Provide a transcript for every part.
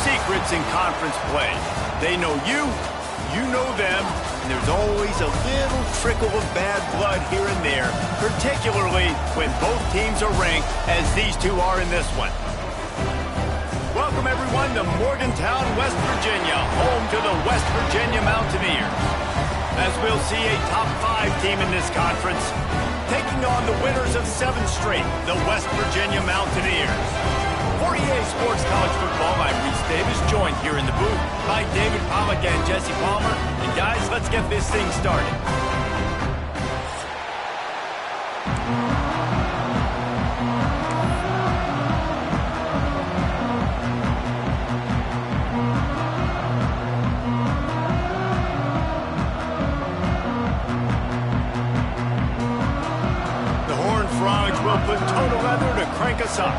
secrets in conference play. They know you, you know them, and there's always a little trickle of bad blood here and there, particularly when both teams are ranked, as these two are in this one. Welcome, everyone, to Morgantown, West Virginia, home to the West Virginia Mountaineers. As we'll see a top 5 team in this conference, taking on the winners of 7 straight, the West Virginia Mountaineers. For EA Sports College Football, I'm Reese Davis, joined here in the booth by David Pollack and Jesse Palmer. And guys, let's get this thing started. The Horned Frogs will put total leather to crank us up.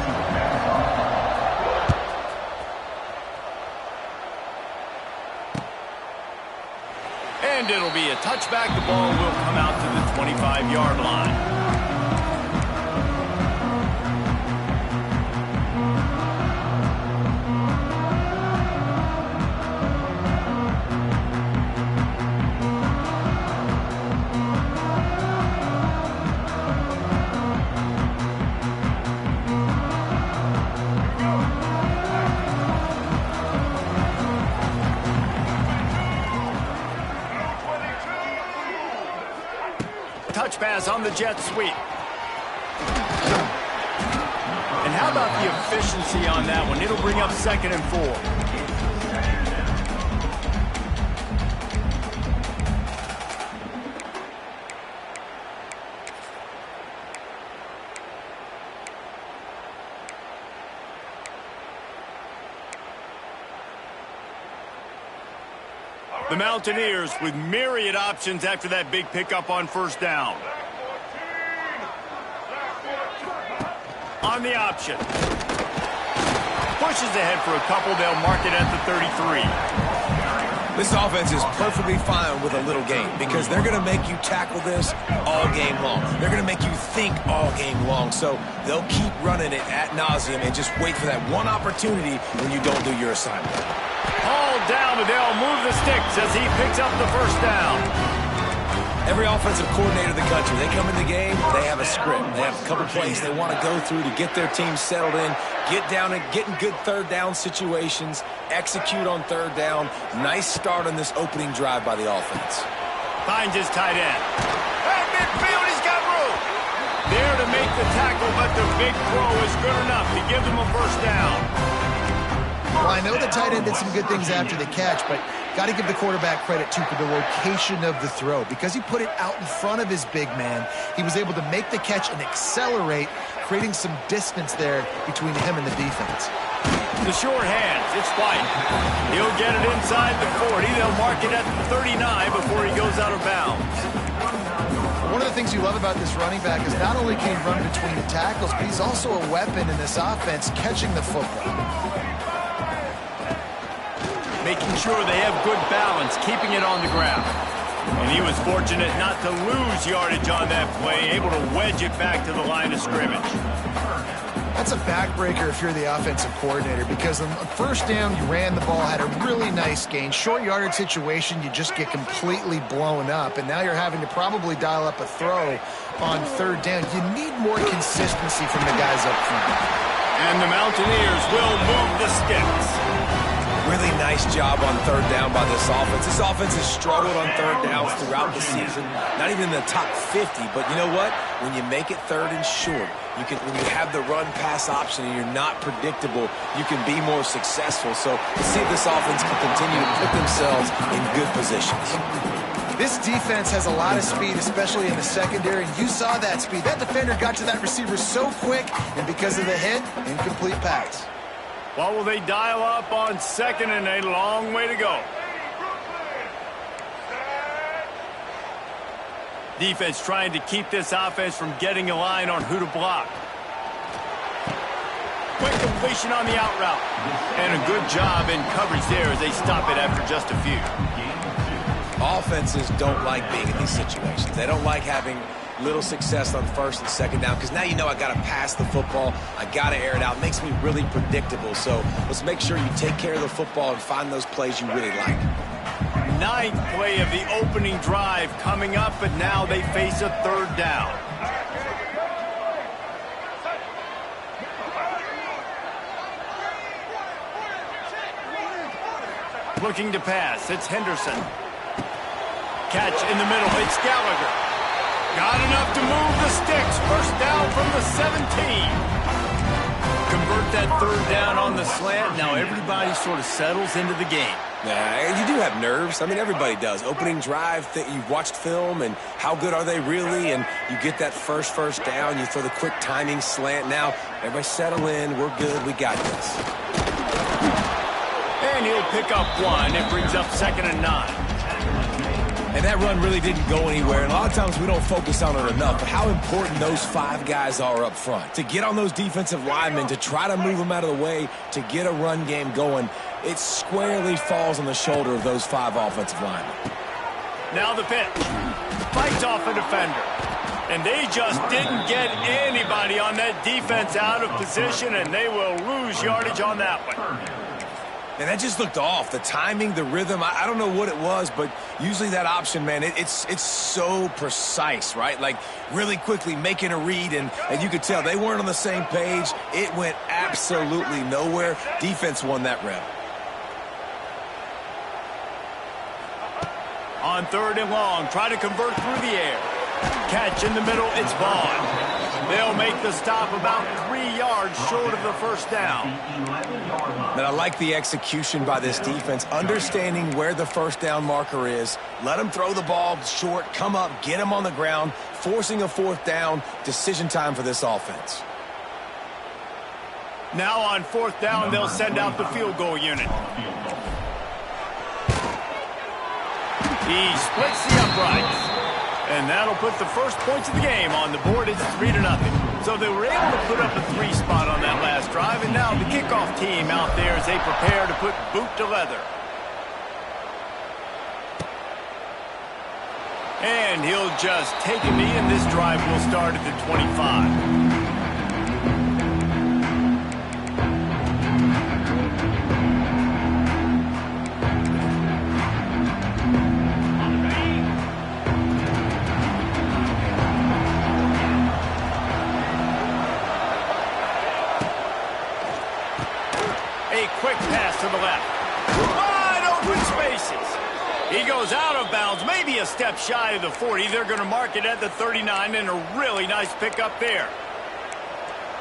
And it'll be a touchback. The ball will come out to the 25-yard line. Touch pass on the jet sweep. And how about the efficiency on that one? It'll bring up 2nd and 4. The Mountaineers with myriad options after that big pickup on 1st down. On the option. Pushes ahead for a couple. They'll mark it at the 33. This offense is perfectly fine with a little game because they're going to make you tackle this all game long. They're going to make you think all game long. So they'll keep running it ad nauseum and just wait for that one opportunity when you don't do your assignment. Hauled down, but they'll move the sticks as he picks up the 1st down. Every offensive coordinator in the country, they come in the game, they have a script. They have a couple plays they want to go through to get their team settled in, get down and get in good 3rd down situations, execute on 3rd down. Nice start on this opening drive by the offense. Finds his tight end. At midfield, he's got room. There to make the tackle, but the big throw is good enough to give them a 1st down. Well, I know the tight end did some good things after the catch, but got to give the quarterback credit, too, for the location of the throw. Because he put it out in front of his big man, he was able to make the catch and accelerate, creating some distance there between him and the defense. The short hands, it's White. He'll get it inside the 40. They'll mark it at the 39 before he goes out of bounds. One of the things you love about this running back is not only can he run between the tackles, but he's also a weapon in this offense catching the football. Making sure they have good balance, keeping it on the ground. And he was fortunate not to lose yardage on that play, able to wedge it back to the line of scrimmage. That's a backbreaker if you're the offensive coordinator, because on 1st down, you ran the ball, had a really nice gain. Short yardage situation, you just get completely blown up, and now you're having to probably dial up a throw on 3rd down. You need more consistency from the guys up front. And the Mountaineers will move the sticks. Really nice job on 3rd down by this offense. This offense has struggled on 3rd downs throughout the season. Not even in the top 50, but you know what? When you make it 3rd and short, when you have the run-pass option and you're not predictable, you can be more successful. So let's see if this offense can continue to put themselves in good positions. This defense has a lot of speed, especially in the secondary, and you saw that speed. That defender got to that receiver so quick, and because of the hit, incomplete pass. What will they dial up on 2nd and a long way to go? Defense trying to keep this offense from getting a line on who to block. Quick completion on the out route. And a good job in coverage there as they stop it after just a few. Offenses don't like being in these situations. They don't like having little success on first and second down because now you know I got to pass the football. I got to air it out. It makes me really predictable. So let's make sure you take care of the football and find those plays you really like. Ninth play of the opening drive coming up, but now they face a third down. Looking to pass, it's Henderson. Catch in the middle, it's Gallagher. Got enough to move the sticks. First down from the 17. Convert that third down on the slant. Now everybody sort of settles into the game. Yeah, you do have nerves. I mean, everybody does. Opening drive, you've watched film, and how good are they really? And you get that first down. You throw the quick timing slant. Now, everybody settle in. We're good. We got this. And he'll pick up one. It brings up 2nd and 9. And that run really didn't go anywhere. And a lot of times we don't focus on it enough, but how important those 5 guys are up front. To get on those defensive linemen, to try to move them out of the way, to get a run game going, it squarely falls on the shoulder of those 5 offensive linemen. Now the pitch. Fights off a defender. And they just didn't get anybody on that defense out of position, and they will lose yardage on that one. And that just looked off. The timing, the rhythm, I don't know what it was, but usually that option, man, it's so precise, right? Like really quickly making a read, and you could tell they weren't on the same page. It went absolutely nowhere. Defense won that rep. On 3rd and long, try to convert through the air. Catch in the middle, it's Vaughn. They'll make the stop about 3 yards short of the first down. And I like the execution by this defense, understanding where the first down marker is. Let them throw the ball short, come up, get them on the ground, forcing a 4th down. Decision time for this offense. Now on 4th down, they'll send out the field goal unit. He splits the uprights. And that'll put the first points of the game on the board. It's 3-0. So they were able to put up a 3 spot on that last drive. And now the kickoff team out there as they prepare to put boot to leather. And he'll just take a knee, and this drive will start at the 25. Quick pass to the left. Wide open spaces. He goes out of bounds, maybe a step shy of the 40. They're going to mark it at the 39, and a really nice pickup there.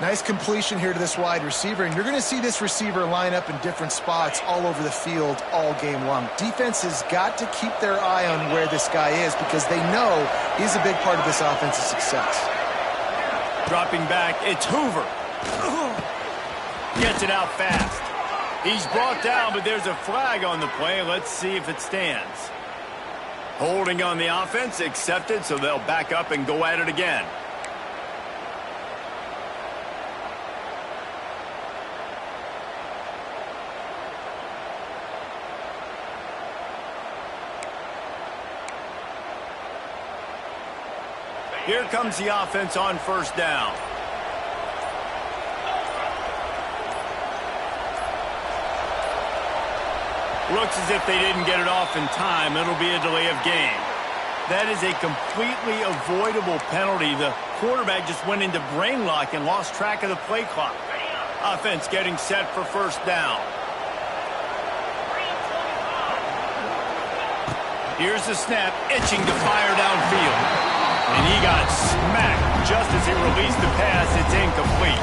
Nice completion here to this wide receiver, and you're going to see this receiver line up in different spots all over the field all game long. Defense has got to keep their eye on where this guy is because they know he's a big part of this offense's success. Dropping back, it's Hoover. Gets it out fast. He's brought down, but there's a flag on the play. Let's see if it stands. Holding on the offense, accepted, so they'll back up and go at it again. Here comes the offense on 1st down. Looks as if they didn't get it off in time. It'll be a delay of game. That is a completely avoidable penalty. The quarterback just went into brain lock and lost track of the play clock. Offense getting set for 1st down. Here's the snap, itching to fire downfield. And he got smacked just as he released the pass. It's incomplete.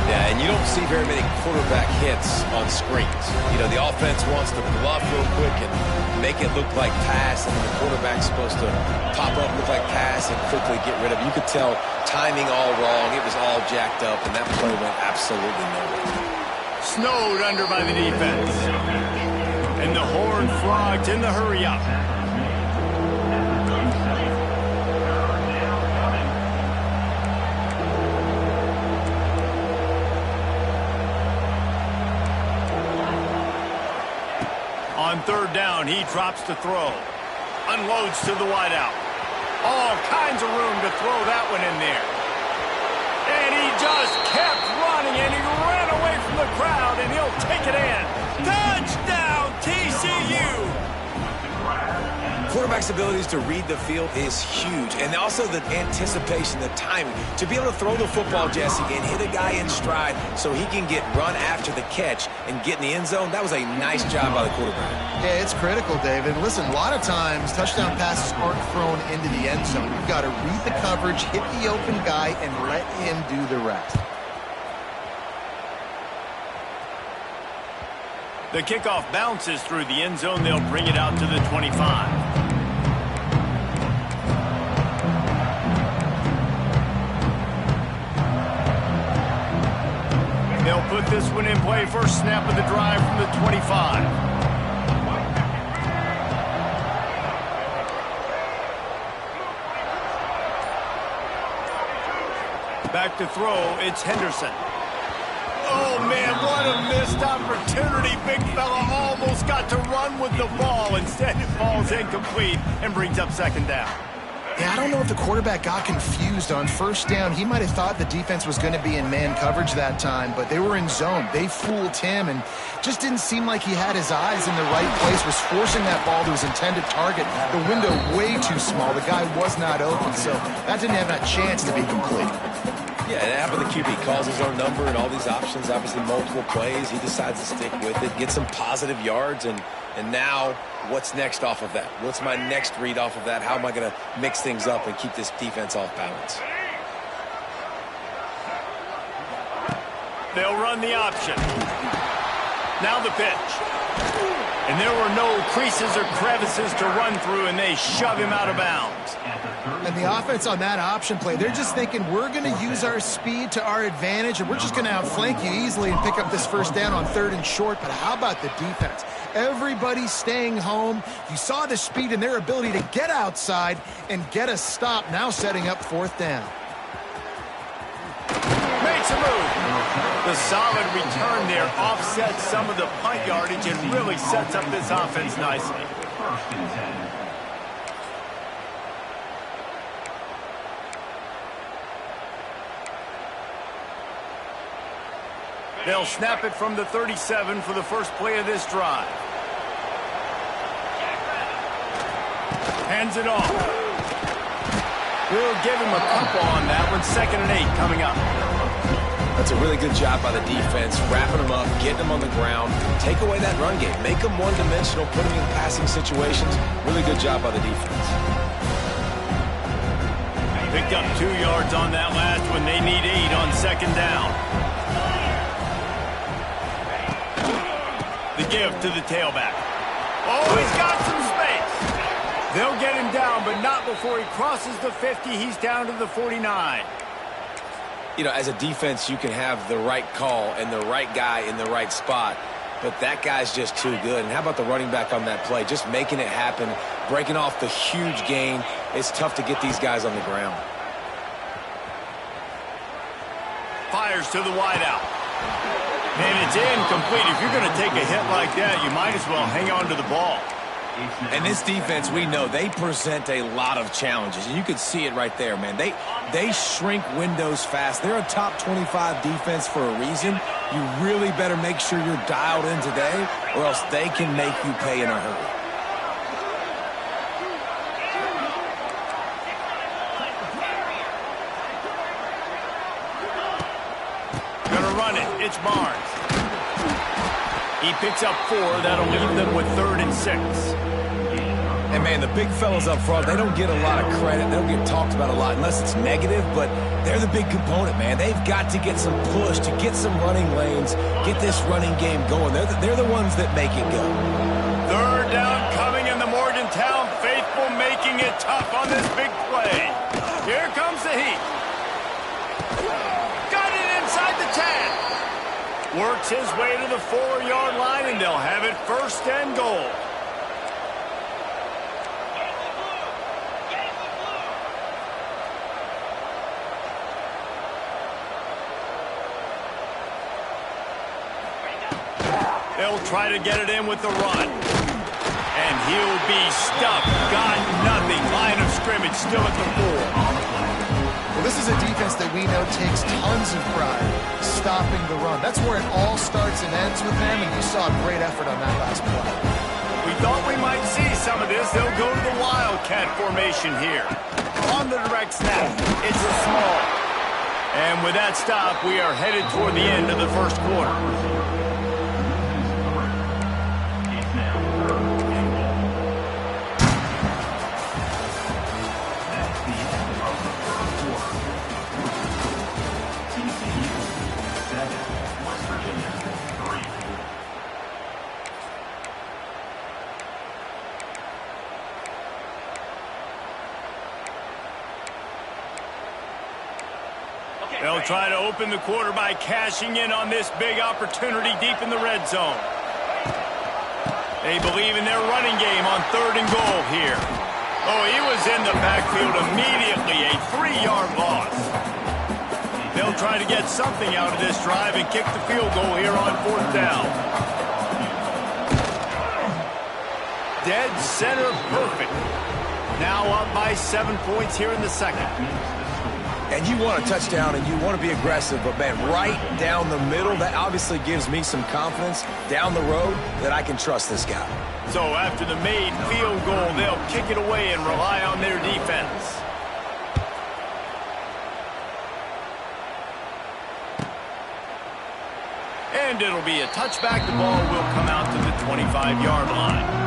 Yeah, and you don't see very many quarterback hits on screens. You know, the offense wants to bluff real quick and make it look like pass, and the quarterback's supposed to pop up, look like pass, and quickly get rid of it. You could tell timing all wrong. It was all jacked up, and that play went absolutely nowhere. Snowed under by the defense. And the Horned Frogs in the hurry-up. On 3rd down, he drops to throw. Unloads to the wideout. All kinds of room to throw that one in there. And he just kept running, and he ran away from the crowd, and he'll take it in. Touchdown, TCU! Quarterback's abilities to read the field is huge, and also the anticipation, the timing. To be able to throw the football, Jesse, and hit a guy in stride so he can get run after the catch and get in the end zone, that was a nice job by the quarterback. Yeah, it's critical, David. Listen, a lot of times touchdown passes aren't thrown into the end zone. You've got to read the coverage, hit the open guy, and let him do the rest. The kickoff bounces through the end zone. They'll bring it out to the 25. They'll put this one in play. First snap of the drive from the 25. Back to throw, it's Henderson. Oh, man, what a missed opportunity. Big fella almost got to run with the ball. Instead, it falls incomplete and brings up second down. Yeah, I don't know if the quarterback got confused on first down. He might have thought the defense was going to be in man coverage that time, but they were in zone. They fooled him and just didn't seem like he had his eyes in the right place, was forcing that ball to his intended target. The window way too small. The guy was not open, so that didn't have that chance to be complete. Yeah, it happened to QB. Calls his own number and all these options, obviously multiple plays. He decides to stick with it, get some positive yards, and now what's next off of that? What's my next read off of that? How am I going to mix things up and keep this defense off balance? They'll run the option. Now the pitch. And there were no creases or crevices to run through, and they shove him out of bounds. And the offense on that option play, they're just thinking we're going to use our speed to our advantage, and we're just going to outflank you easily and pick up this first down on 3rd and short. But how about the defense? Everybody's staying home. You saw the speed and their ability to get outside and get a stop, now setting up 4th down. Makes a move. The solid return there offsets some of the punt yardage and really sets up this offense nicely. They'll snap it from the 37 for the first play of this drive. Hands it off. We'll give him a couple on that one. 2nd and 8 coming up. That's a really good job by the defense, wrapping them up, getting them on the ground, take away that run game, make them one-dimensional, put them in passing situations. Really good job by the defense. Picked up 2 yards on that last one. They need 8 on 2nd down. The give to the tailback. Oh, he's got some space. They'll get him down, but not before he crosses the 50. He's down to the 49. You know, as a defense, you can have the right call and the right guy in the right spot, but that guy's just too good. And how about the running back on that play? Just making it happen, breaking off the huge gain. It's tough to get these guys on the ground. Fires to the wideout. And it's incomplete. If you're going to take a hit like that, you might as well hang on to the ball. And this defense, we know, they present a lot of challenges. And you can see it right there, man. They shrink windows fast. They're a top 25 defense for a reason. You really better make sure you're dialed in today, or else they can make you pay in a hurry. Gonna run it. It's Barnes. He picks up 4. That'll leave them with 3rd and 6. And, man, the big fellas up front, they don't get a lot of credit. They don't get talked about a lot unless it's negative, but they're the big component, man. They've got to get some push, to get some running lanes, get this running game going. They're the ones that make it go. 3rd down coming, in the Morgantown faithful making it tough on this big play. Here comes the heat. Got it inside the 10. Works his way to the 4-yard line, and they'll have it 1st and goal. They'll try to get it in with the run. And he'll be stuffed. Got nothing. Line of scrimmage still at the 4. Well, this is a defense that we know takes tons of pride stopping the run. That's where it all starts and ends with them, and you saw a great effort on that last play. We thought we might see some of this. They'll go to the Wildcat formation here. On the direct snap, it's a small. And with that stop, we are headed toward the end of the first quarter. They'll try to open the quarter by cashing in on this big opportunity deep in the red zone. They believe in their running game on 3rd and goal here. Oh, he was in the backfield immediately, a 3-yard loss. They'll try to get something out of this drive and kick the field goal here on 4th down. Dead center perfect. Now up by 7 points here in the second. And you want a touchdown and you want to be aggressive, but, man, right down the middle, that obviously gives me some confidence down the road that I can trust this guy. So after the made field goal, they'll kick it away and rely on their defense. And it'll be a touchback. The ball will come out to the 25-yard line.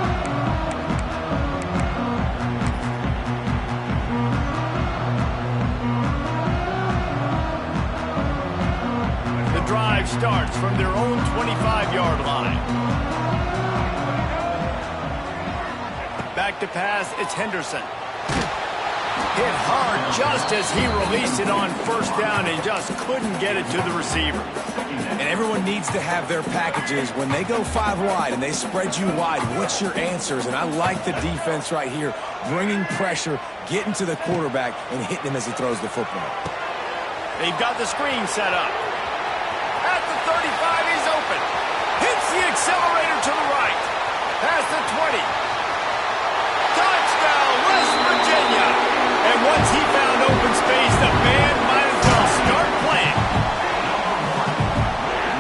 Drive starts from their own 25-yard line. Back to pass, it's Henderson. Hit hard just as he released it on 1st down and just couldn't get it to the receiver. And everyone needs to have their packages. When they go 5 wide and they spread you wide, what's your answers? And I like the defense right here, bringing pressure, getting to the quarterback, and hitting him as he throws the football. They've got the screen set up. At the 35, he's open. Hits the accelerator to the right. Past the 20. Touchdown, West Virginia. And once he found open space, the band might as well start playing.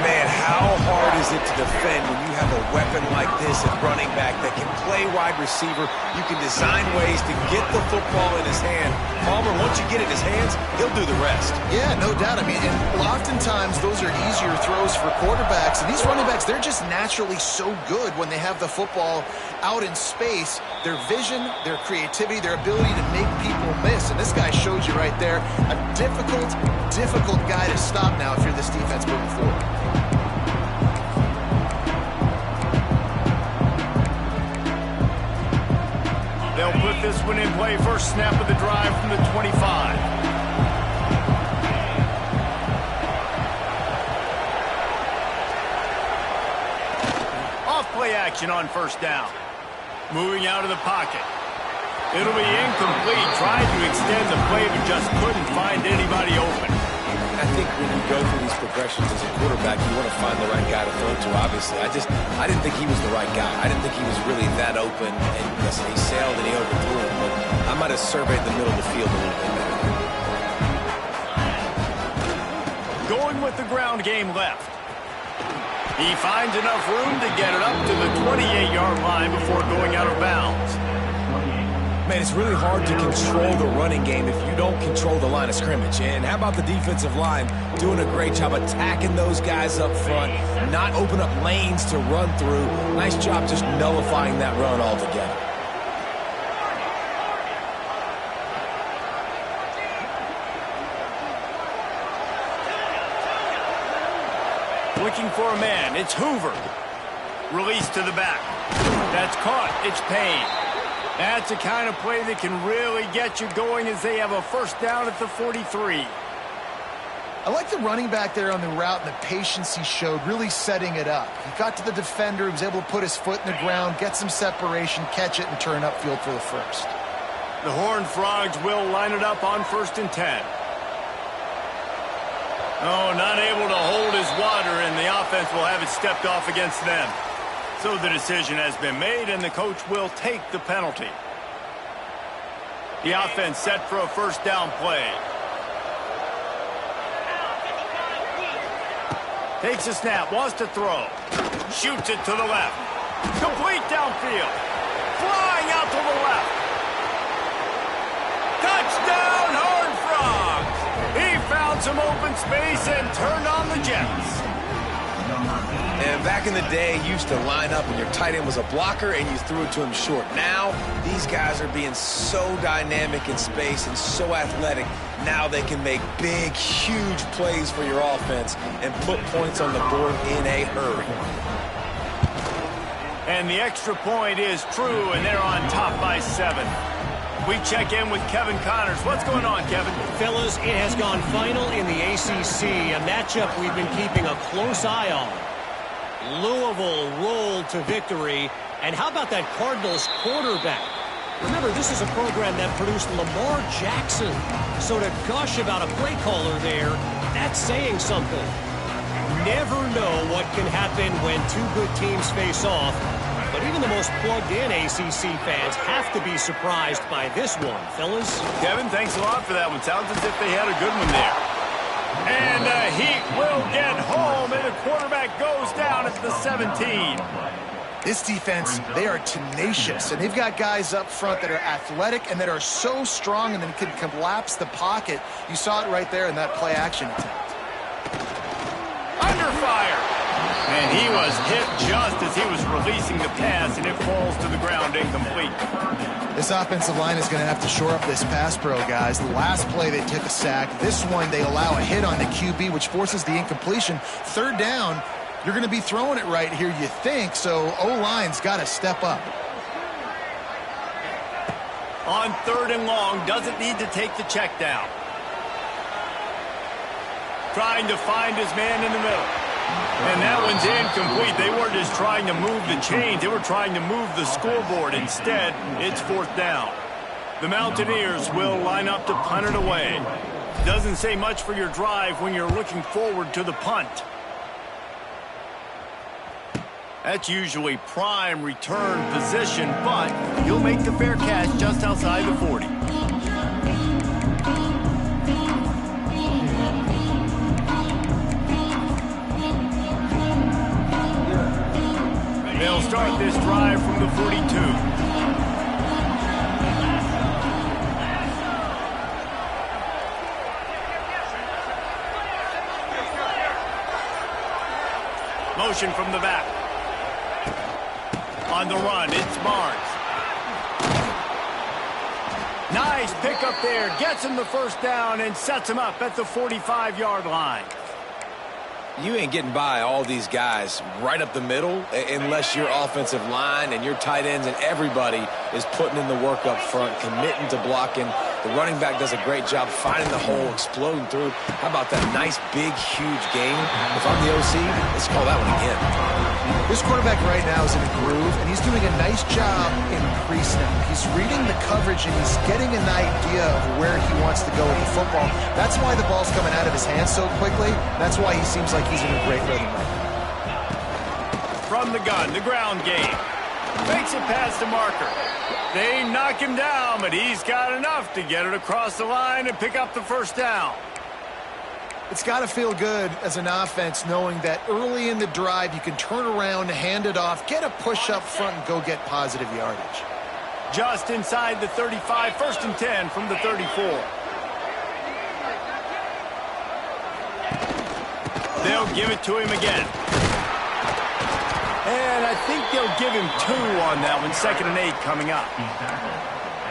Man, how hard is it to defend when you have a weapon like this at running back that can play wide receiver? You can design ways to get the football in his hand. Palmer, once you get it in his hands, he'll do the rest. Yeah, no doubt. I mean, and oftentimes those are easier throws for quarterbacks. And these running backs, they're just naturally so good when they have the football out in space. Their vision, their creativity, their ability to make people miss. And this guy shows you right there, a difficult guy to stop now if you're this defense moving forward. They'll put this one in play. First snap of the drive from the 25. Off play action on 1st down. Moving out of the pocket. It'll be incomplete. Tried to extend the play, but just couldn't find anybody open. I think when you go through these progressions as a quarterback, you want to find the right guy to throw to, obviously. I didn't think he was the right guy. I didn't think he was really that open. And listen, he sailed and he overthrew him, but I might have surveyed the middle of the field a little bit better. Going with the ground game left. He finds enough room to get it up to the 28-yard line before going out of bounds. Man, it's really hard to control the running game if you don't control the line of scrimmage. And how about the defensive line doing a great job attacking those guys up front, not open up lanes to run through. Nice job just nullifying that run altogether. Looking for a man. It's Hoover. Release to the back. That's caught. It's Payne. That's the kind of play that can really get you going as they have a 1st down at the 43. I like the running back there on the route and the patience he showed, really setting it up. He got to the defender, he was able to put his foot in the ground, get some separation, catch it, and turn upfield for the 1st. The Horned Frogs will line it up on 1st and 10. Oh, not able to hold his water, and the offense will have it stepped off against them. So the decision has been made, and the coach will take the penalty. The offense set for a first down play. Takes a snap, wants to throw. Shoots it to the left. Complete downfield. Flying out to the left. Touchdown, Horned Frogs! He found some open space and turned on the Jets. And back in the day, you used to line up and your tight end was a blocker and you threw it to him short. Now, these guys are being so dynamic in space and so athletic. Now they can make big, huge plays for your offense and put points on the board in a hurry. And the extra point is true, and they're on top by 7. We check in with Kevin Connors. What's going on, Kevin? Fellas, it has gone final in the ACC, a matchup we've been keeping a close eye on. Louisville rolled to victory. And how about that Cardinals quarterback? Remember, this is a program that produced Lamar Jackson. So to gush about a play caller there, that's saying something. Never know what can happen when two good teams face off. But even the most plugged-in ACC fans have to be surprised by this one, fellas. Kevin, thanks a lot for that one. Sounds as if they had a good one there. And Heat will get home, and the quarterback goes down at the 17. This defense, they are tenacious, and they've got guys up front that are athletic and that are so strong and then can collapse the pocket. You saw it right there in that play-action attempt. Under fire. And he was hit just as he was releasing the pass, and it falls to the ground incomplete. This offensive line is going to have to shore up this pass pro, guys. The last play, they took a sack. This one, they allow a hit on the QB, which forces the incompletion. Third down, you're going to be throwing it right here, you think, so O-line's got to step up. On 3rd and long, doesn't need to take the check down. Trying to find his man in the middle. And that one's incomplete. They weren't just trying to move the chains. They were trying to move the scoreboard. Instead, it's 4th down. The Mountaineers will line up to punt it away. Doesn't say much for your drive when you're looking forward to the punt. That's usually prime return position, but he'll make the fair catch just outside the 40. They'll start this drive from the 42. Motion from the back. On the run, it's Barnes. Nice pickup there. Gets him the first down and sets him up at the 45-yard line. You ain't getting by all these guys right up the middle unless your offensive line and your tight ends and everybody is putting in the work up front, committing to blocking. The running back does a great job finding the hole, exploding through. How about that nice, big, huge game? If I'm the OC, let's call that one again. This quarterback right now is in a groove, and he's doing a nice job in pre-snap. He's reading the coverage, and he's getting an idea of where he wants to go with the football. That's why the ball's coming out of his hands so quickly. That's why he seems like he's in a great rhythm right now. From the gun, the ground game. Makes it past the marker. They knock him down, but he's got enough to get it across the line and pick up the first down. It's got to feel good as an offense knowing that early in the drive you can turn around, hand it off, get a push up front, and go get positive yardage. Just inside the 35, 1st and 10 from the 34. They'll give it to him again. And I think they'll give him 2 on that one. 2nd and 8 coming up.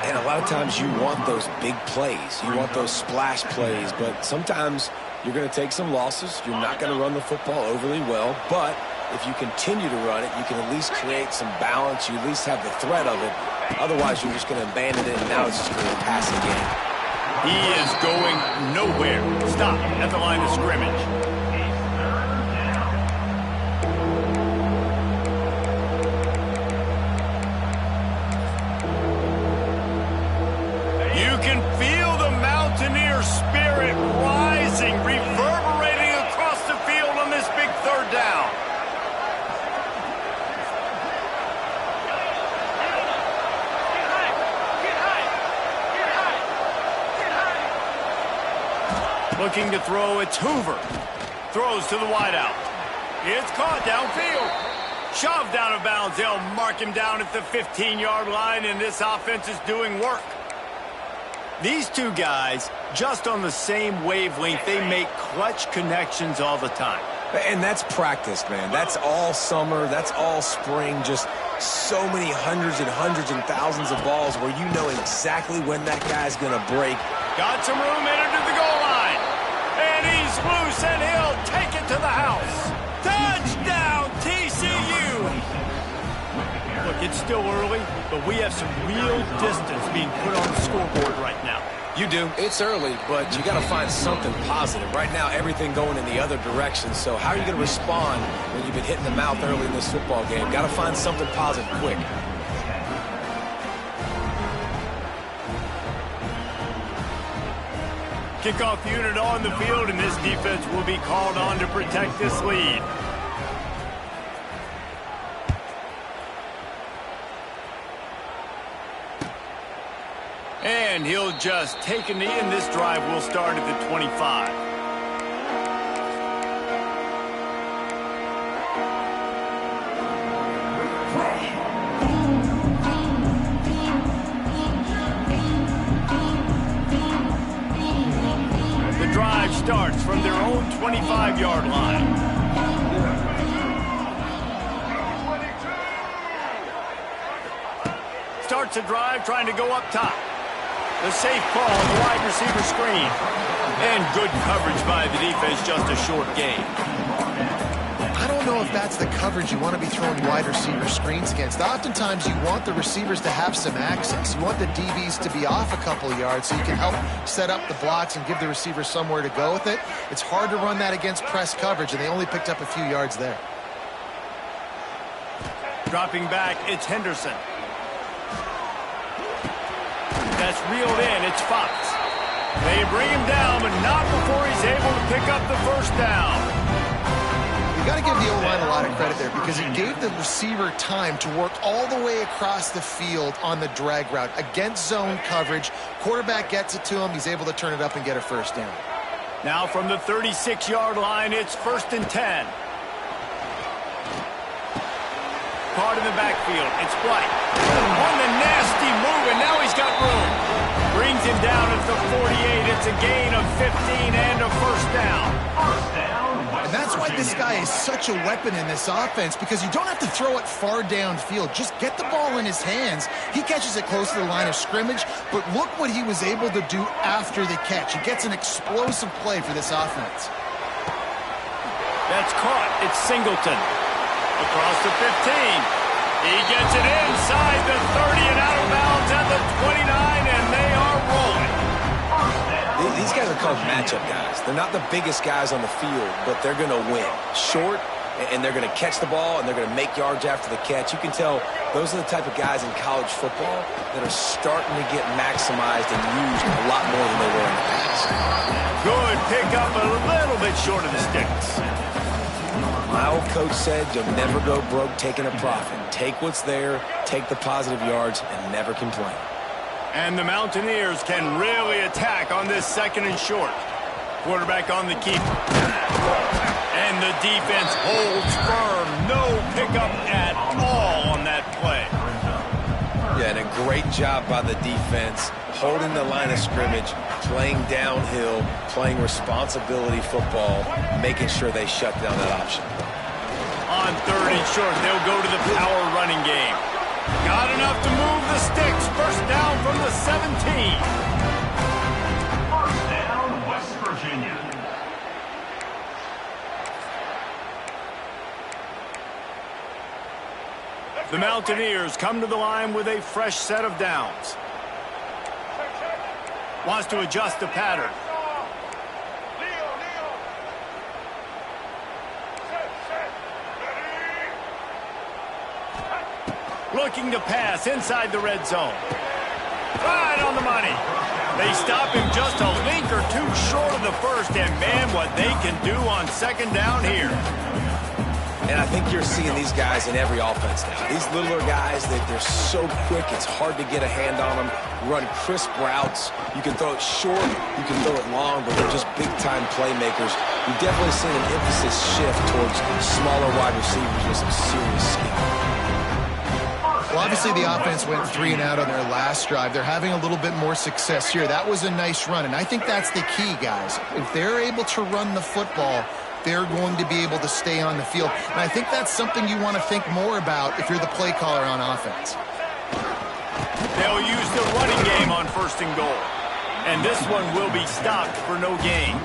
And a lot of times you want those big plays. You want those splash plays, but sometimes you're going to take some losses. You're not going to run the football overly well, but if you continue to run it, you can at least create some balance. You at least have the threat of it. Otherwise, you're just going to abandon it, and now it's just going to be a passing game. He is going nowhere. Stop at the line of scrimmage. You can feel the Mountaineer spirit rising, reverberating across the field on this big 3rd down. Looking to throw, it's Hoover. Throws to the wideout. It's caught downfield. Shoved out of bounds. They'll mark him down at the 15-yard line, and this offense is doing work. These two guys, just on the same wavelength, they make clutch connections all the time. And that's practice, man. That's all summer. That's all spring. Just so many hundreds and thousands of balls where you know exactly when that guy's going to break. Got some room entered to the goal line. And he's loose, and he'll take it to the house. Touchdown, TCU! Look, it's still early, but we have some real distance being put on the scoreboard right now. You do. It's early, but you got to find something positive. Right now, everything going in the other direction. So how are you going to respond when you've been hitting the mouth early in this football game? Got to find something positive quick. Kickoff unit on the field, and this defense will be called on to protect this lead. And he'll just take a knee, and this drive will start at the 25. The drive starts from their own 25-yard line. Starts a drive trying to go up top. The safe call, the wide receiver screen. And good coverage by the defense, just a short gain. I don't know if that's the coverage you want to be throwing wide receiver screens against. Oftentimes, you want the receivers to have some access. You want the DBs to be off a couple of yards so you can help set up the blocks and give the receiver somewhere to go with it. It's hard to run that against press coverage, and they only picked up a few yards there. Dropping back, it's Henderson. That's reeled in. It's Fox. They bring him down, but not before he's able to pick up the first down. You got to give the O-line a lot of credit there because he gave the receiver time to work all the way across the field on the drag route against zone coverage. Quarterback gets it to him. He's able to turn it up and get a first down. Now from the 36-yard line, it's 1st and 10. Caught in the backfield. It's White. On the nasty move, and now he's got room. Brings him down at the 48. It's a gain of 15 and a first down. And that's why this guy is such a weapon in this offense, because you don't have to throw it far downfield. Just get the ball in his hands. He catches it close to the line of scrimmage, but look what he was able to do after the catch. He gets an explosive play for this offense. That's caught. It's Singleton. Across the 15. He gets it inside the 30 and out of bounds at the 29, and they are rolling. These guys are called matchup guys. They're not the biggest guys on the field, but they're going to win. Short, and they're going to catch the ball, and they're going to make yards after the catch. You can tell those are the type of guys in college football that are starting to get maximized and used a lot more than they were in the past. Good pickup, a little bit short of the sticks. My old coach said you'll never go broke taking a profit. Take what's there, take the positive yards, and never complain. And the Mountaineers can really attack on this 2nd and short. Quarterback on the keeper. And the defense holds firm. No pickup at all on that play. Yeah, and a great job by the defense, holding the line of scrimmage, playing downhill, playing responsibility football, making sure they shut down that option. On 3rd and short, they'll go to the power running game. Got enough to move the sticks. First down from the 17. First down, West Virginia. The Mountaineers come to the line with a fresh set of downs. Wants to adjust the pattern. Looking to pass inside the red zone. Right on the money. They stop him just a link or two short of the first, and man, what they can do on 2nd down here. And I think you're seeing these guys in every offense now. These littler guys, they're so quick, it's hard to get a hand on them. Run crisp routes. You can throw it short, you can throw it long, but they're just big-time playmakers. We've definitely seen an emphasis shift towards smaller wide receivers with some serious skill. Well, obviously the offense went 3 and out on their last drive. They're having a little bit more success here. That was a nice run, and I think that's the key, guys. If they're able to run the football, they're going to be able to stay on the field. And I think that's something you want to think more about if you're the play caller on offense. They'll use the running game on 1st and goal. And this one will be stopped for no gain.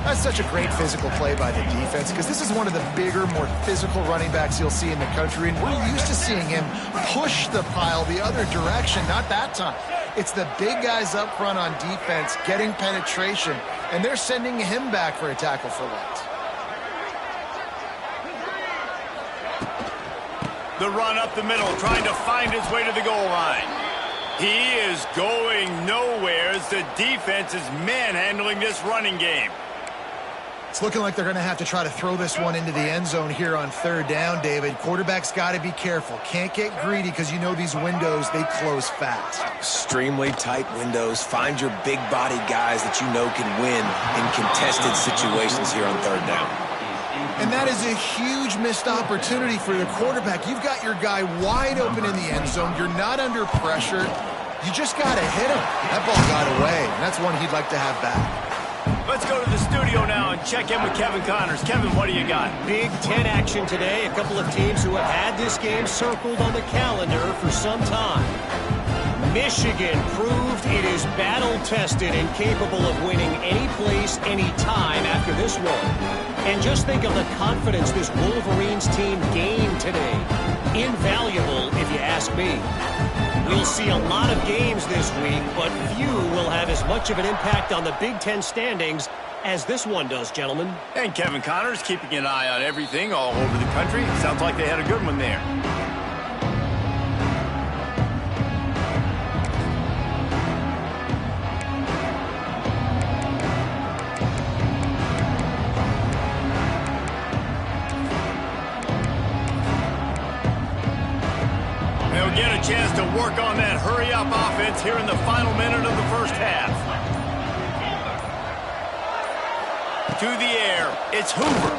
That's such a great physical play by the defense because this is one of the bigger, more physical running backs you'll see in the country. And we're used to seeing him push the pile the other direction. Not that time. It's the big guys up front on defense getting penetration, and they're sending him back for a tackle for loss. The run up the middle, trying to find his way to the goal line. He is going nowhere as the defense is manhandling this running game. It's looking like they're going to have to try to throw this one into the end zone here on 3rd down, David. Quarterback's got to be careful. Can't get greedy because you know these windows, they close fast. Extremely tight windows. Find your big body guys that you know can win in contested situations here on 3rd down. And that is a huge missed opportunity for the quarterback. You've got your guy wide open in the end zone. You're not under pressure. You just got to hit him. That ball got away, and that's one he'd like to have back. Let's go to the studio now and check in with Kevin Connors. Kevin, what do you got? Big Ten action today. A couple of teams who have had this game circled on the calendar for some time. Michigan proved it is battle-tested and capable of winning any place, any time after this one. And just think of the confidence this Wolverines team gained today. Invaluable, if you ask me. We'll see a lot of games this week, but few will have as much of an impact on the Big Ten standings as this one does, gentlemen. And Kevin Connors keeping an eye on everything all over the country. Sounds like they had a good one there. Get a chance to work on that hurry-up offense here in the final minute of the 1st half. To the air, it's Hoover.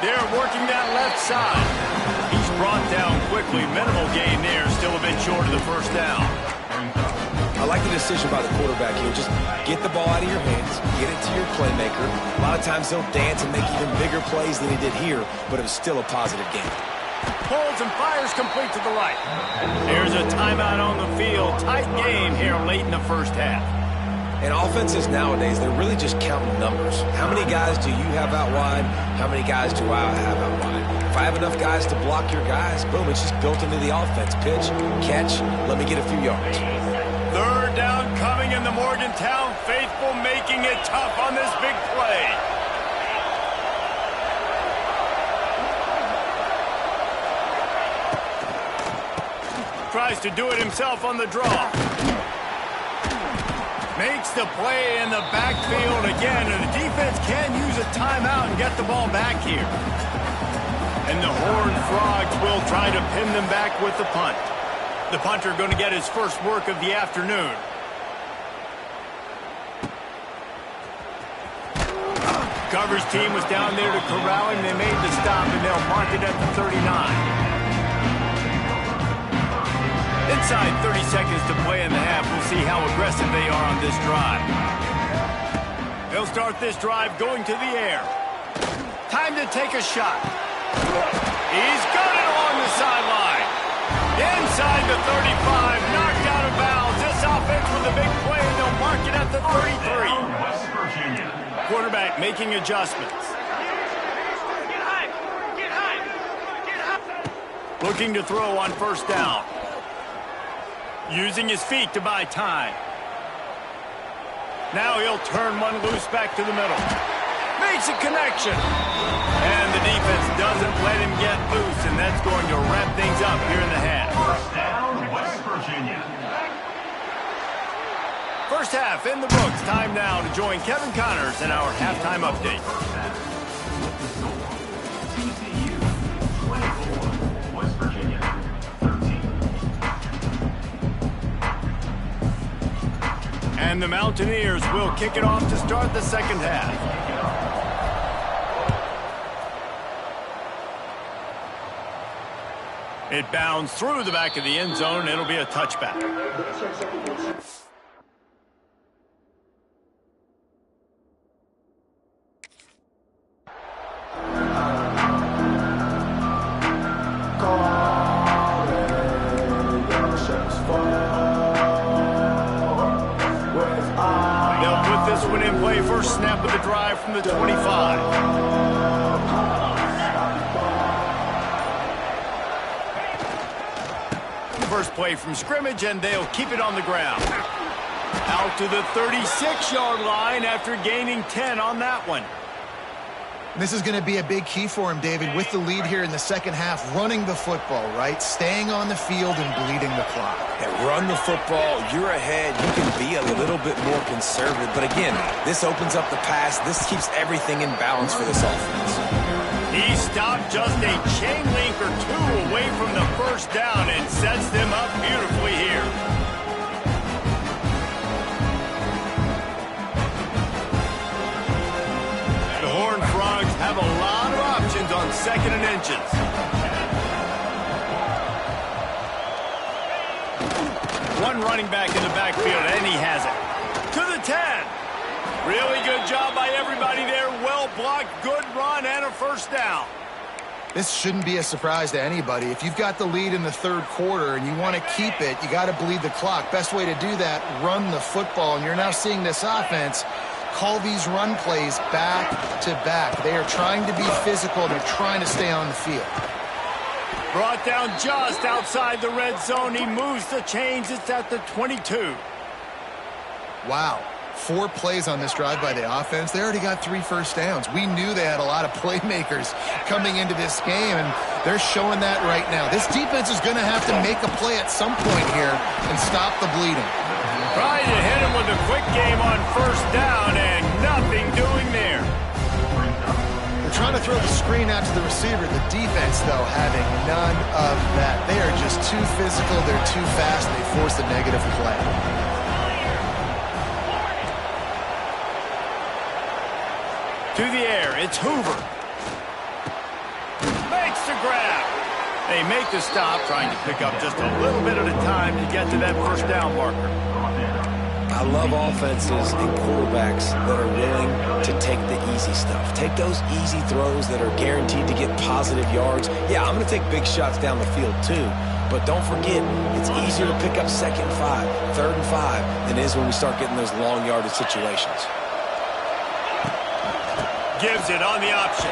They're working that left side. He's brought down quickly. Minimal gain there, still a bit short of the 1st down. I like the decision by the quarterback here. Just get the ball out of your hands, get it to your playmaker. A lot of times they'll dance and make even bigger plays than he did here, but it was still a positive game. Pulls and fires complete to the right. There's a timeout on the field. Tight game here late in the 1st half. And offenses nowadays, they're really just counting numbers. How many guys do you have out wide? How many guys do I have out wide? If I have enough guys to block your guys, boom, it's just built into the offense. Pitch, catch, let me get a few yards. 3rd down coming in the Morgantown faithful, making it tough on this big play. Tries to do it himself on the draw. Makes the play in the backfield again, and the defense can use a timeout and get the ball back here. And the Horned Frogs will try to pin them back with the punt. The punter going to get his first work of the afternoon. Coverage team was down there to corral him. They made the stop, and they'll mark it at the 39. Inside 30 seconds to play in the half. We'll see how aggressive they are on this drive. They'll start this drive going to the air. Time to take a shot. He's got it along the sideline. Inside the 35, knocked out of bounds. This offense with a big play, and they'll mark it at the 33. West Virginia. Quarterback making adjustments. Looking to throw on 1st down. Using his feet to buy time. Now he'll turn one loose back to the middle. Makes a connection. And the defense doesn't let him get loose, and that's going to wrap things up here in the half. 1st down, West Virginia. 1st half in the books. Time now to join Kevin Connors in our halftime update. And the Mountaineers will kick it off to start the second half. It bounds through the back of the end zone. It'll be a touchback. They'll put this one in play. First snap of the drive from the 25. First play from scrimmage, and they'll keep it on the ground. Out to the 36-yard line after gaining 10 on that one. This is going to be a big key for him, David, with the lead here in the second half, running the football, right? Staying on the field and bleeding the clock. And run the football, you're ahead. You can be a little bit more conservative. But again, this opens up the pass. This keeps everything in balance for this offense. He stopped just a chain link or two away from the first down and sets them up beautifully here. The Horned Frogs have a lot of options on second and inches. One running back in the backfield, and he has it. To the 10. Really good job by everybody there. Well blocked, good run, and a first down. This shouldn't be a surprise to anybody. If you've got the lead in the third quarter and you want to keep it, you got to bleed the clock. Best way to do that, run the football. And you're now seeing this offense call these run plays back to back. They are trying to be physical. They're trying to stay on the field. Brought down just outside the red zone. He moves the chains. It's at the 22. Wow. 4 plays on this drive by the offense. They already got 3 first downs. We knew they had a lot of playmakers coming into this game, and they're showing that right now. This defense is going to have to make a play at some point here and stop the bleeding. Trying to hit him with a quick game on first down, and nothing doing there. They're trying to throw the screen out to the receiver. The defense, though, having none of that. They are just too physical. They're too fast. They force a negative play. To the air, it's Hoover. Makes the grab. They make the stop, trying to pick up just a little bit at a time to get to that first down marker. I love offenses and quarterbacks that are willing to take the easy stuff. Take those easy throws that are guaranteed to get positive yards. Yeah, I'm going to take big shots down the field too, but don't forget, it's easier to pick up 2nd and 5, 3rd and 5 than it is when we start getting those long yardage situations. Gives it on the option.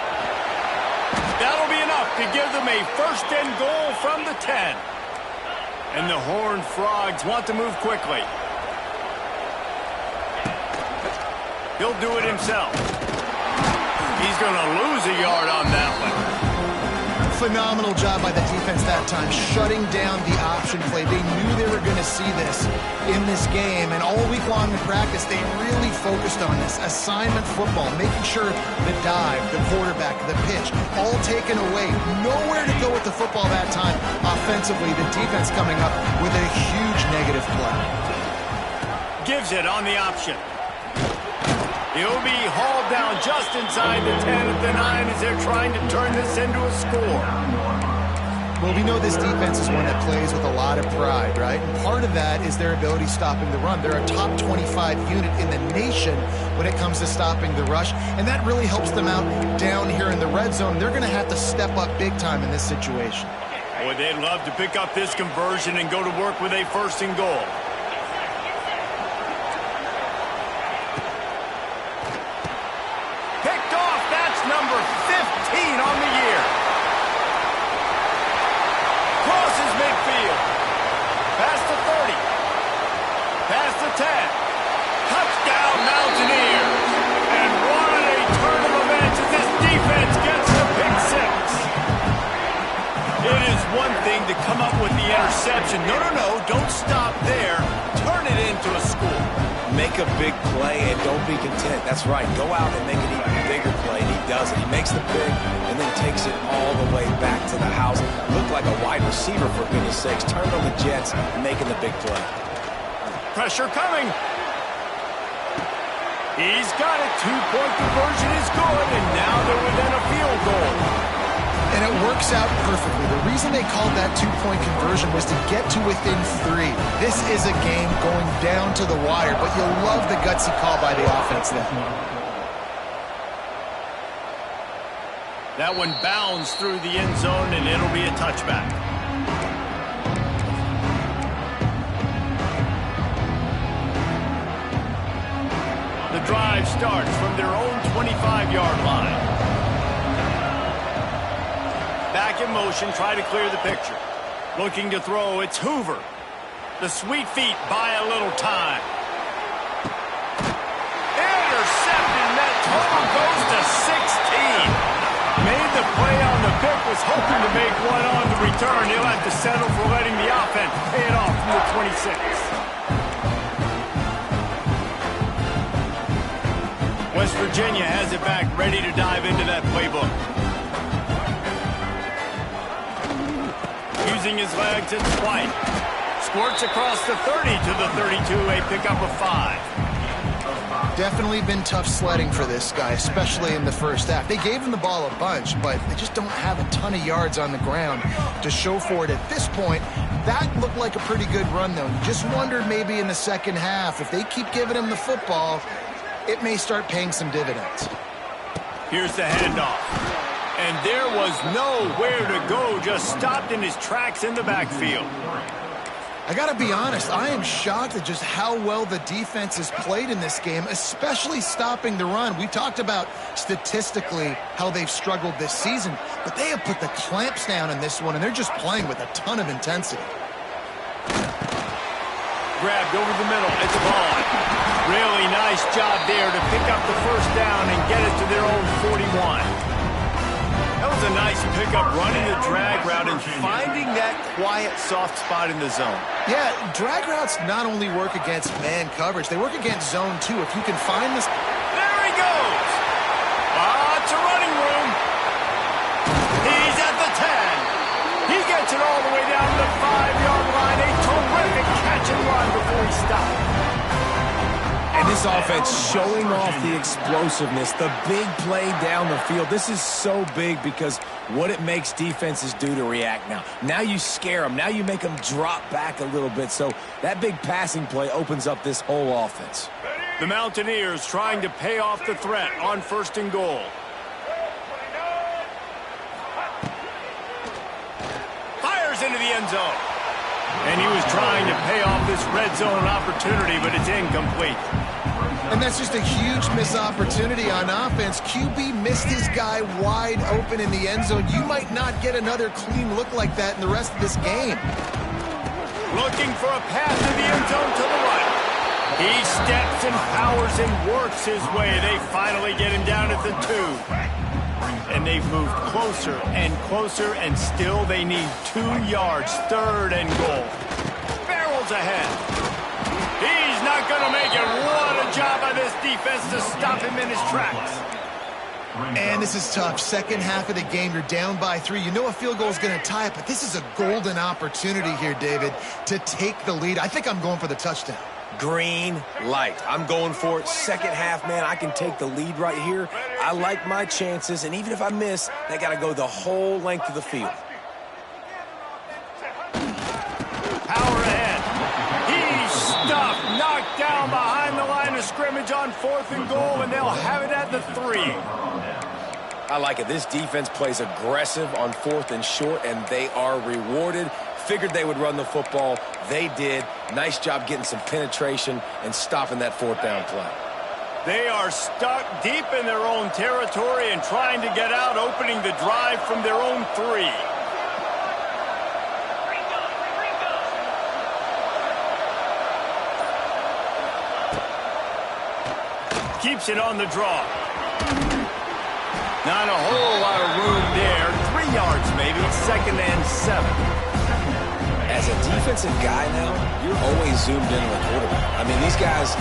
That'll be enough to give them a first and goal from the 10. And the Horned Frogs want to move quickly. He'll do it himself. He's going to lose a yard on that one. Phenomenal job by the defense that time, shutting down the option play. They knew they were going to see this in this game, and all week long in practice, they really focused on this. Assignment football, making sure the dive, the quarterback, the pitch, all taken away. Nowhere to go with the football that time. Offensively, the defense coming up with a huge negative play. Gives it on the option. He'll be hauled down just inside the 10 at the 9 as they're trying to turn this into a score. Well, we know this defense is one that plays with a lot of pride, right? And part of that is their ability stopping the run. They're a top 25 unit in the nation when it comes to stopping the rush, and that really helps them out down here in the red zone. They're going to have to step up big time in this situation. Boy, they'd love to pick up this conversion and go to work with a first and goal. Picked off. That's number 15 on the year. Crosses midfield. Past the 30. Past the 10. Touchdown Mountaineers. And what a turn of events as this defense gets the pick six. It is one thing to come up with the interception. No, don't stop there. Turn it into a score. Make a big play and don't be content. That's right. Go out and make an even bigger play, and he does it. He makes the pick and then takes it all the way back to the house. Looked like a wide receiver, for goodness sakes. Turned on the Jets and making the big play. Pressure coming. He's got it. Two-point conversion is good, and now they're within a field goal. And it works out perfectly. The reason they called that two-point conversion was to get to within 3. This is a game going down to the wire, but you'll love the gutsy call by the offense there. That one bounds through the end zone, and it'll be a touchback. The drive starts from their own 25-yard line. Back in motion, try to clear the picture. Looking to throw, it's Hoover. The sweet feet buy a little time. Intercepted, and that total goes to 16. Made the play on the pick, was hoping to make one on the return. He'll have to settle for letting the offense pay it off from the 26. West Virginia has it back, ready to dive into that playbook. Using his legs, it's White. Squirts across the 30 to the 32, a pickup of 5. Definitely been tough sledding for this guy, especially in the first half. They gave him the ball a bunch, but they just don't have a ton of yards on the ground to show for it at this point. That looked like a pretty good run, though. You just wondered maybe in the second half, if they keep giving him the football, it may start paying some dividends. Here's the handoff. And there was nowhere to go, just stopped in his tracks in the backfield. I got to be honest, I am shocked at just how well the defense has played in this game, especially stopping the run. We talked about statistically how they've struggled this season, but they have put the clamps down in this one, and they're just playing with a ton of intensity. Grabbed over the middle at the ball. Really nice job there to pick up the first down and get it to their own 41. That was a nice pickup, running the drag route and finding that quiet, soft spot in the zone. Yeah, drag routes not only work against man coverage, they work against zone too. If you can find this... There he goes! Lots of running room. He's at the 10. He gets it all the way down to the 5-yard line. A terrific catch and run before he stopped. And this offense showing off the explosiveness, the big play down the field. This is so big because what it makes defenses do to react now. Now you scare them. Now you make them drop back a little bit. So that big passing play opens up this whole offense. The Mountaineers trying to pay off the threat on 1st and goal. Fires into the end zone. And he was trying to pay off this red zone opportunity, but it's incomplete. And that's just a huge missed opportunity on offense. QB missed his guy wide open in the end zone. You might not get another clean look like that in the rest of this game. Looking for a pass to the end zone to the right. He steps and powers and works his way. They finally get him down at the 2. And they've moved closer and closer, and still they need 2 yards. 3rd and goal. Barrels ahead. He's not going to make it. What a job by this defense to stop him in his tracks. And this is tough. Second half of the game, you're down by 3. You know a field goal is going to tie it, but this is a golden opportunity here, David, to take the lead. I think I'm going for the touchdown. Green light. I'm going for it. Second half, man, I can take the lead right here. I like my chances, and even if I miss, they got to go the whole length of the field. Power ahead. He's stuffed, knocked down behind the line of scrimmage on 4th and goal, and they'll have it at the 3. I like it. This defense plays aggressive on 4th and short, and they are rewarded. Figured they would run the football. They did. Nice job getting some penetration and stopping that 4th down play. They are stuck deep in their own territory and trying to get out, opening the drive from their own 3. Keeps it on the draw. Not a whole lot of room there. 3 yards maybe. 2nd and 7. As as a defensive guy now, you're always zoomed in on the quarterback. I mean, these guys,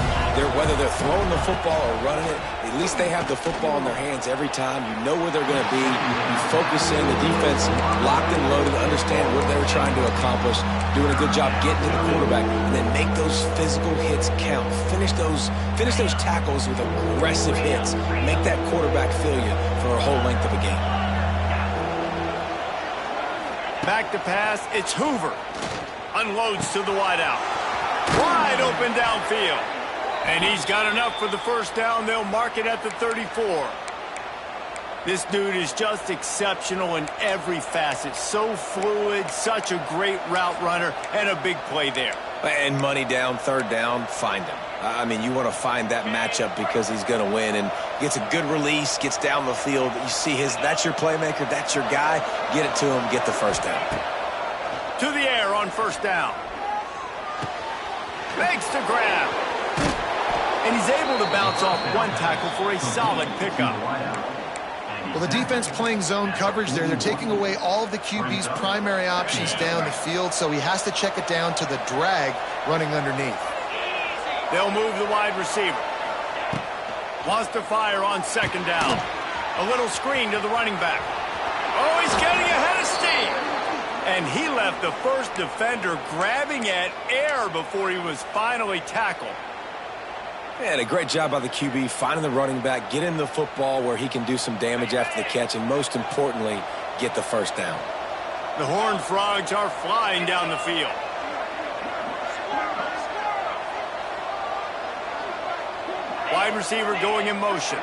whether they're throwing the football or running it, at least they have the football in their hands every time. You know where they're going to be. You focus in, the defense locked and loaded, understand what they were trying to accomplish, doing a good job getting to the quarterback, and then make those physical hits count. Finish those tackles with aggressive hits. Make that quarterback feel you for a whole length of a game. Back to pass, it's Hoover. Unloads to the wideout. Wide open downfield. And he's got enough for the first down. They'll mark it at the 34. This dude is just exceptional in every facet. So fluid, such a great route runner, and a big play there. And money down, third down, find him. I mean, you want to find that matchup because he's going to win, and gets a good release, gets down the field. You see that's your playmaker, that's your guy. Get it to him, get the first down. To the air on first down. Makes the grab. And he's able to bounce off one tackle for a solid pickup. Well, the defense playing zone coverage there. They're taking away all of the QB's primary options down the field, so he has to check it down to the drag running underneath. They'll move the wide receiver. Wants to fire on second down. A little screen to the running back. Oh, he's getting ahead of steam. And he left the first defender grabbing at air before he was finally tackled. And a great job by the QB finding the running back, getting the football where he can do some damage after the catch, and most importantly, get the first down. The Horned Frogs are flying down the field. Wide receiver going in motion.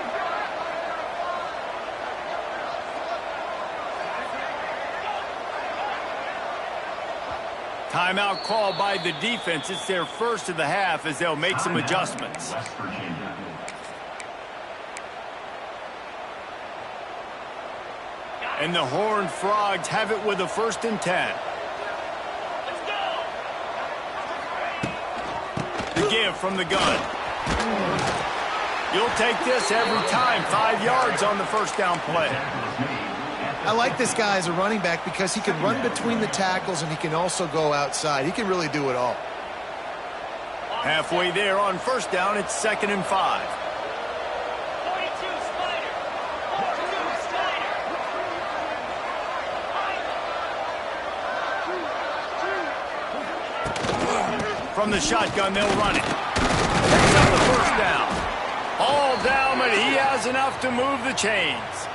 Timeout called by the defense. It's their first of the half as they'll make some adjustments. And the Horned Frogs have it with a 1st and 10. The give from the gun. You'll take this every time. 5 yards on the first down play. I like this guy as a running back because he can run between the tackles and he can also go outside. He can really do it all. Halfway there on first down, it's 2nd and 5. From the shotgun, they'll run it. Picks up the first down. All down, but he has enough to move the chains.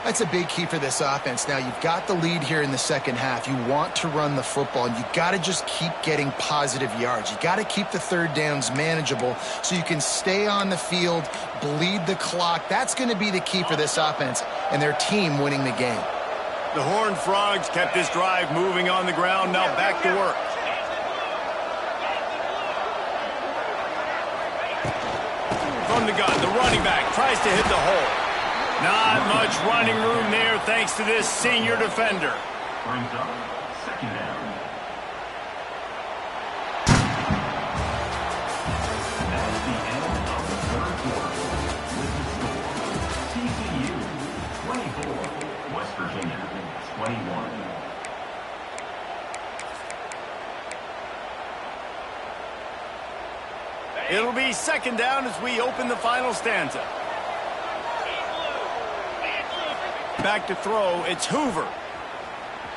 That's a big key for this offense. Now, you've got the lead here in the second half. You want to run the football, and you got to just keep getting positive yards. You got to keep the third downs manageable so you can stay on the field, bleed the clock. That's going to be the key for this offense and their team winning the game. The Horned Frogs kept this drive moving on the ground. Now back to work. From the gun, the running back tries to hit the hole. Not much running room there thanks to this senior defender. Brings up 2nd down. That's the end of the 3rd quarter. With the score, TCU 24, West Virginia 21. It'll be 2nd down as we open the final stanza. Back to throw, it's Hoover.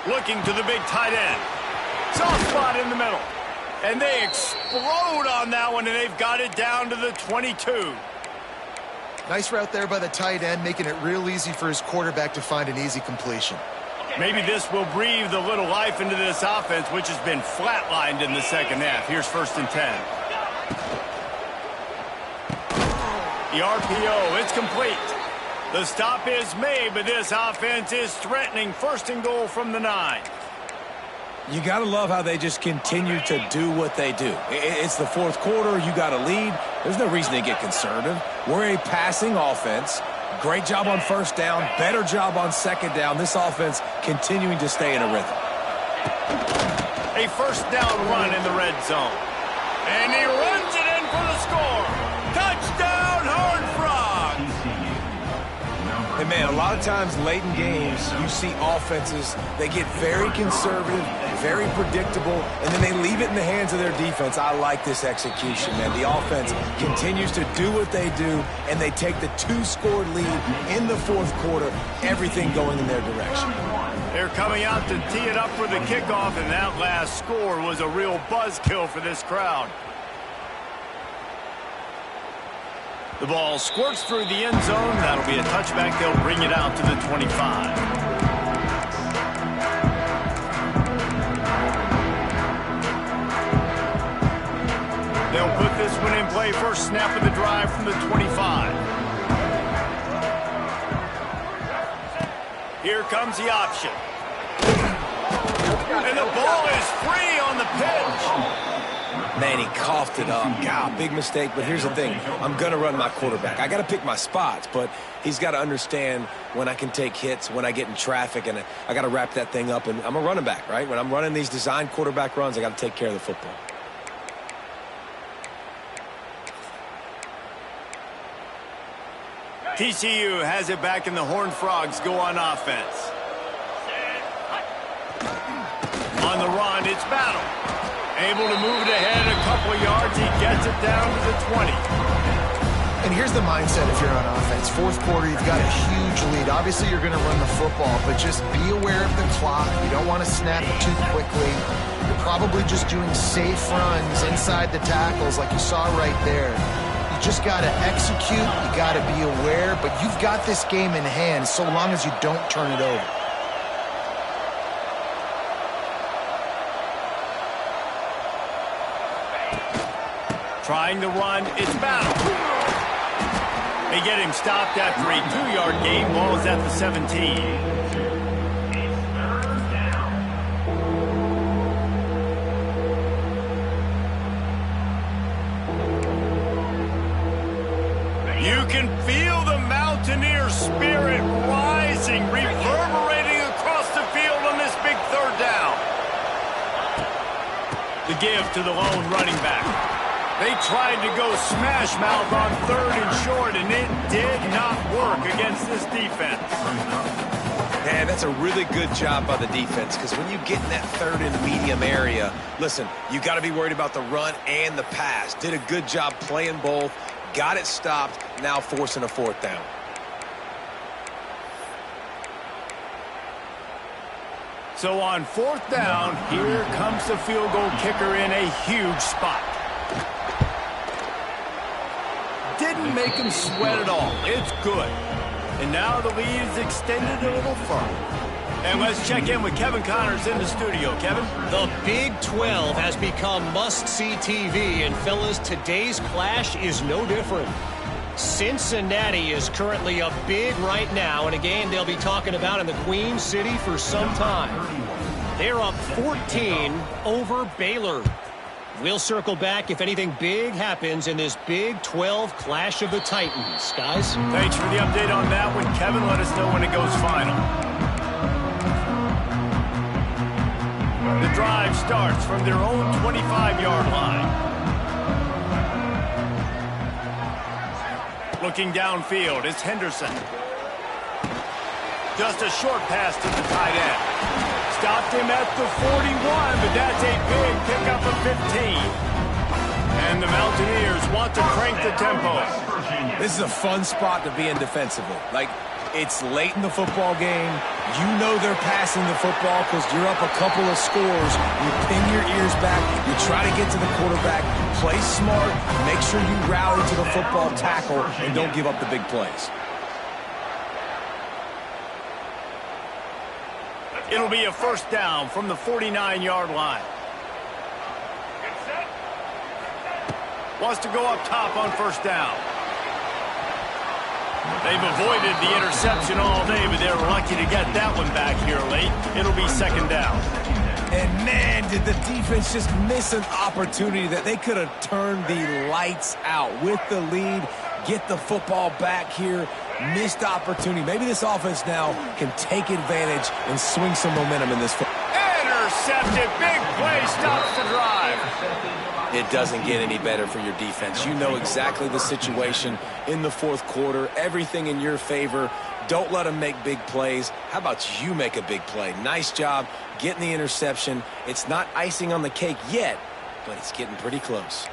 Looking to the big tight end. Soft spot in the middle. And they explode on that one, and they've got it down to the 22. Nice route there by the tight end, making it real easy for his quarterback to find an easy completion. Maybe this will breathe a little life into this offense, which has been flatlined in the second half. Here's 1st and 10. The RPO, it's complete. The stop is made, but this offense is threatening 1st and goal from the 9. You got to love how they just continue to do what they do. It's the 4th quarter. You got a lead. There's no reason to get conservative. We're a passing offense. Great job on first down. Better job on second down. This offense continuing to stay in a rhythm. A first down run in the red zone. And he runs it in for the score. Touchdown, Horned Frogs! And, man, a lot of times late in games, you see offenses, they get very conservative, very predictable, and then they leave it in the hands of their defense. I like this execution, man. The offense continues to do what they do, and they take the 2-score lead in the fourth quarter, everything going in their direction. They're coming out to tee it up for the kickoff, and that last score was a real buzzkill for this crowd. The ball squirts through the end zone. That'll be a touchback. They'll bring it out to the 25. They'll put this one in play. First snap of the drive from the 25. Here comes the option. And the ball is free on the pitch. Man, he coughed it up. God, big mistake. But here's the thing. I'm going to run my quarterback. I got to pick my spots, but he's got to understand when I can take hits, when I get in traffic, and I got to wrap that thing up. And I'm a running back, right? When I'm running these design quarterback runs, I got to take care of the football. TCU has it back, and the Horned Frogs go on offense. On the run, it's Battle. Able to move it ahead a couple of yards. He gets it down to the 20. And here's the mindset if you're on offense. Fourth quarter, you've got a huge lead. Obviously, you're going to run the football, but just be aware of the clock. You don't want to snap it too quickly. You're probably just doing safe runs inside the tackles like you saw right there. You just got to execute. You got to be aware, but you've got this game in hand so long as you don't turn it over. Trying to run, it's Battle. They get him stopped after a 2-yard gain. Ball is at the 17. You can feel the Mountaineer spirit rising, reverberating across the field on this big third down. The give to the lone running back. They tried to go smash mouth on third and short, and it did not work against this defense. Man, that's a really good job by the defense, because when you get in that third and medium area, listen, you got to be worried about the run and the pass. Did a good job playing both, got it stopped, now forcing a fourth down. So on fourth down, here comes the field goal kicker in a huge spot. Didn't make him sweat at all. It's good. And now the lead is extended a little further. And let's check in with Kevin Connors in the studio. Kevin? The Big 12 has become must-see TV, and fellas, today's clash is no different. Cincinnati is currently up big right now in a game they'll be talking about in the Queen City for some time. They're up 14 over Baylor. We'll circle back if anything big happens in this Big 12 clash of the Titans. Guys? Thanks for the update on that one, Kevin. Let us know when it goes final. The drive starts from their own 25-yard line. Looking downfield, it's Henderson. Just a short pass to the tight end. Stopped him at the 41, but that's a big pickup of 15. And the Mountaineers want to crank the tempo. This is a fun spot to be in defensively. Like, it's late in the football game. You know they're passing the football because you're up a couple of scores. You pin your ears back. You try to get to the quarterback. Play smart. Make sure you rally to the football tackle and don't give up the big plays. It'll be a first down from the 49-yard line. Wants to go up top on first down. They've avoided the interception all day, but they're lucky to get that one back here late. It'll be second down. And, man, did the defense just miss an opportunity that they could have turned the lights out with the lead, get the football back here. Missed opportunity. Maybe this offense now can take advantage and swing some momentum in this football. Intercepted. Big play. Stops the drive. It doesn't get any better for your defense. You know exactly the situation in the fourth quarter. Everything in your favor. Don't let them make big plays. How about you make a big play? Nice job getting the interception. It's not icing on the cake yet, but it's getting pretty close.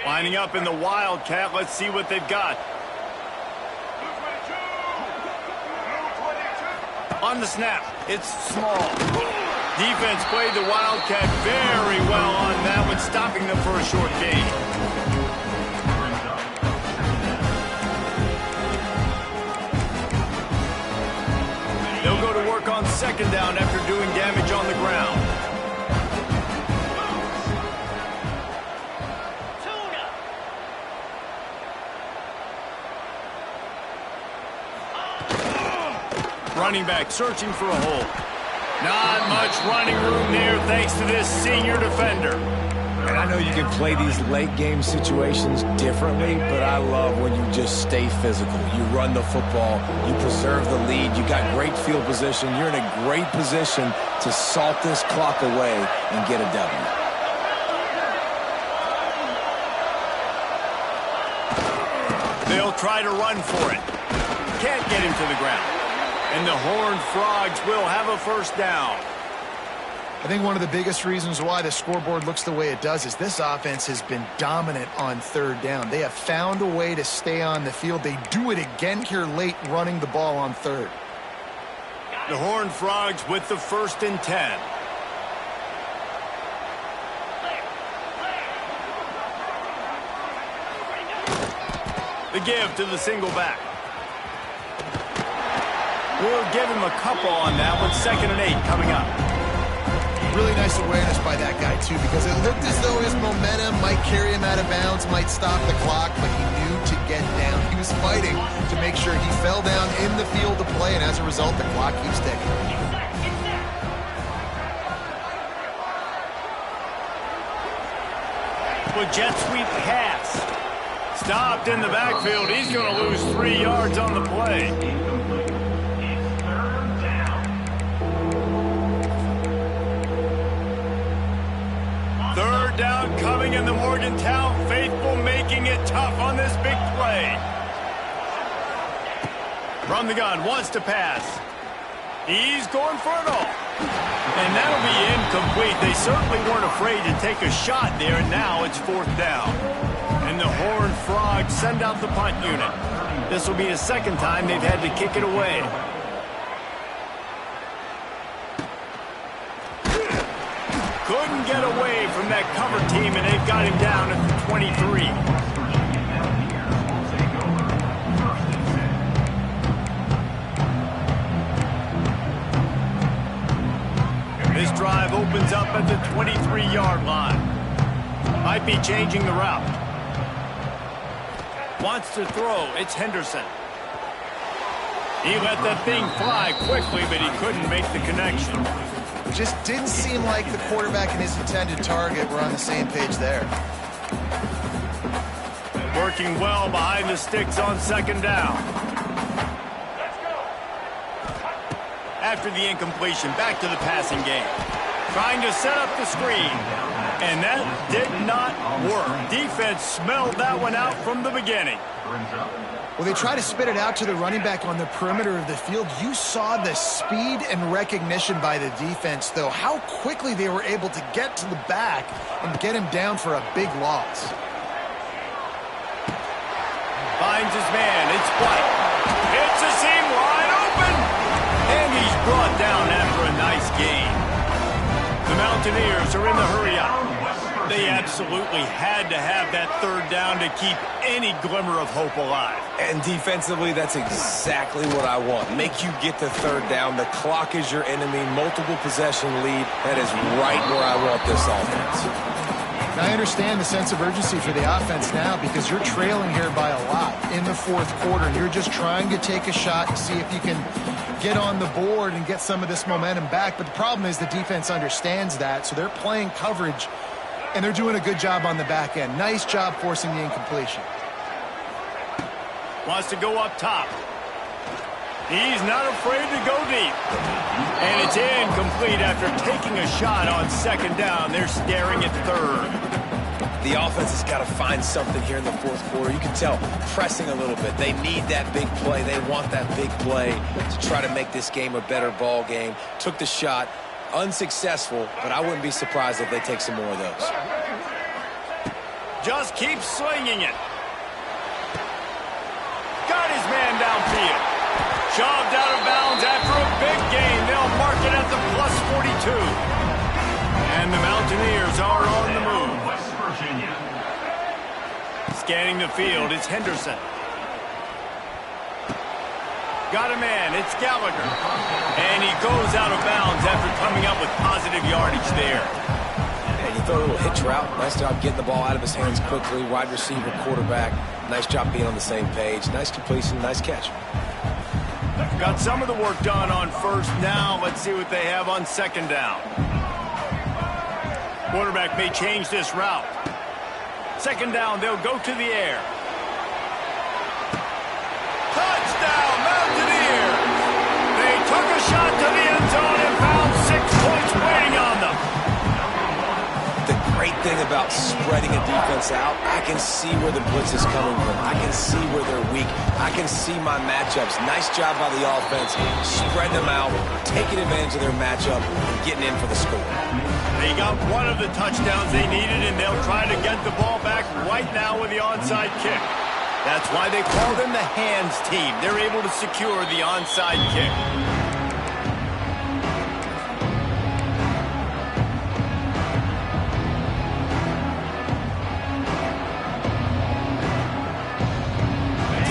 Lining up in the Wildcat. Let's see what they've got. On the snap, it's small. Defense played the Wildcat very well on that one, stopping them for a short gain. They'll go to work on second down after doing damage on the ground. Running back searching for a hole. Not much running room there thanks to this senior defender. And I know you can play these late game situations differently, but I love when you just stay physical. You run the football, you preserve the lead, you got great field position, you're in a great position to salt this clock away and get a W. They'll try to run for it. Can't get him to the ground. And the Horned Frogs will have a first down. I think one of the biggest reasons why the scoreboard looks the way it does is this offense has been dominant on third down. They have found a way to stay on the field. They do it again here late, running the ball on third. The Horned Frogs with the 1st and 10. The give to the single back. We'll give him a couple on that one. 2nd and 8 coming up. Really nice awareness by that guy, too, because it looked as though his momentum might carry him out of bounds, might stop the clock, but he knew to get down. He was fighting to make sure he fell down in the field to play, and as a result, the clock keeps ticking. Well, jet sweep pass. Stopped in the backfield. He's going to lose 3 yards on the play. Third down coming in the Morgantown faithful, making it tough on this big play. From the gun, wants to pass. He's going for it all. And that'll be incomplete. They certainly weren't afraid to take a shot there, and now it's 4th down. And the Horned Frogs send out the punt unit. This will be the 2nd time they've had to kick it away. Couldn't get away from that cover team, and they've got him down at the 23. This drive opens up at the 23-yard line. Might be changing the route. Wants to throw. It's Henderson. He let that thing fly quickly, but he couldn't make the connection. It just didn't seem like the quarterback and his intended target were on the same page there. Working well behind the sticks on 2nd down. After the incompletion, back to the passing game. Trying to set up the screen. And that did not work. Defense smelled that one out from the beginning. Well, they try to spit it out to the running back on the perimeter of the field. You saw the speed and recognition by the defense, though, how quickly they were able to get to the back and get him down for a big loss. Finds his man. It's White. It's a seam wide open. And he's brought down after a nice gain. The Mountaineers are in the hurry-up. They absolutely had to have that 3rd down to keep any glimmer of hope alive. And defensively, that's exactly what I want. Make you get the 3rd down. The clock is your enemy. Multiple possession lead. That is right where I want this offense. And I understand the sense of urgency for the offense now because you're trailing here by a lot in the 4th quarter, and you're just trying to take a shot to see if you can get on the board and get some of this momentum back. But the problem is the defense understands that, so they're playing coverage, and they're doing a good job on the back end. Nice job forcing the incompletion. Wants to go up top. He's not afraid to go deep. And it's incomplete after taking a shot on 2nd down. They're staring at 3rd. The offense has got to find something here in the fourth quarter. You can tell pressing a little bit. They need that big play. They want that big play to try to make this game a better ball game. Took the shot, unsuccessful, but I wouldn't be surprised if they take some more of those. Just keep slinging it. Got his man downfield. Shoved out of bounds after a big gain. They'll mark it at the plus 42. And the Mountaineers are on the move. West Virginia. Scanning the field, it's Henderson. Got a man, it's Gallagher. And he goes out of bounds after coming up with positive yardage there. And you throw a little hitch route. Nice job getting the ball out of his hands quickly. Wide receiver, quarterback. Nice job being on the same page. Nice completion, nice catch. Got some of the work done on first. Now let's see what they have on second down. Quarterback may change this route. Second down, they'll go to the air. Touchdown, Mountaineers! They took a shot to the end zone and found 6 points waiting on them. The great thing about spreading a defense out, I can see where the blitz is coming from. I can see where they're weak. I can see my matchups. Nice job by the offense, spreading them out, taking advantage of their matchup, and getting in for the score. They got one of the touchdowns they needed, and they'll try to get the ball back right now with the onside kick. That's why they call them the hands team. They're able to secure the onside kick.